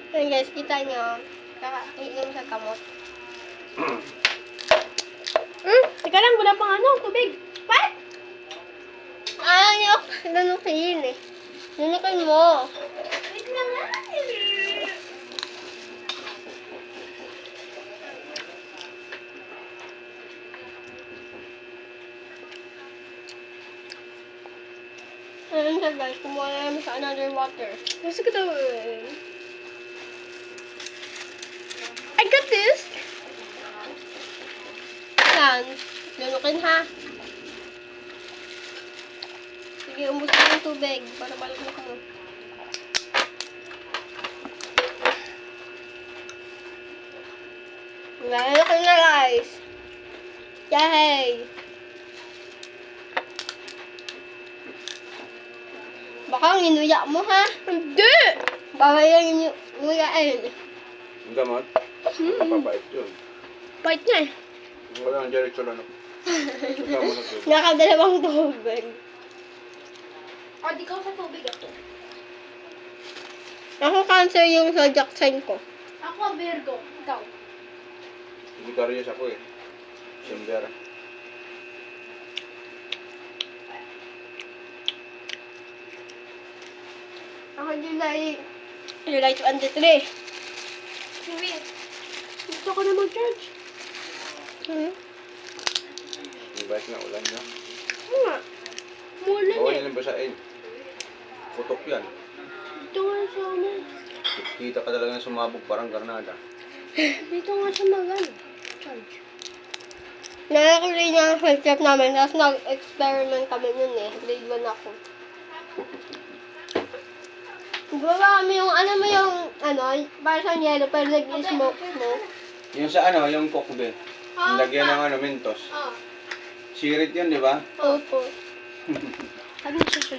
Ayan guys, kita nyo. Kakainom sa kamot. Teka lang, wala pang ano, tubig. What? Ayaw niyo ako nanukin eh. Nanukin mo. Wait na nga. Ayan siya guys, kumuha na namin sa another water. Gusto ko tawin. I got this! Yan. Nanukin ha. Sige, umbos mo yung tubig para malunok mo. Nanukin na guys. Yay! Baka ang inuya mo ha. Hindi! Bawal yung inuyain. Ang gamot? Papapait yun. Bait niya eh. Wala nang diretso lang. Gamot na yun. Nakadalawang tubig. O, di ka sa tubig ako. Ako cancer yung zodiac sign ko. Ako, Virgo. Ikaw. Vicarious ako eh. December. Ako July 23. Hindi. Gusto ko na mag-charge. May bayas na ulan niya. Oo nga. Mulan Bawal eh. yan ang basain. Putok yan. Dito nga sa ano. Kita ka talaga sumabog parang garnada. Dito nga sa magan. Charge. Nakakuloy niya ang health check namin. Tapos nag-experiment kami nun eh. Grade 1 ako. Gawa kami yung, ano mo yung, para sa yellow, pero nag-smoke mo. Yung sa ano, yung kokbe. Yung lagyan ng ano, mentos. Ah. Sirit yun, di ba? Opo. Sabi mo sa charge.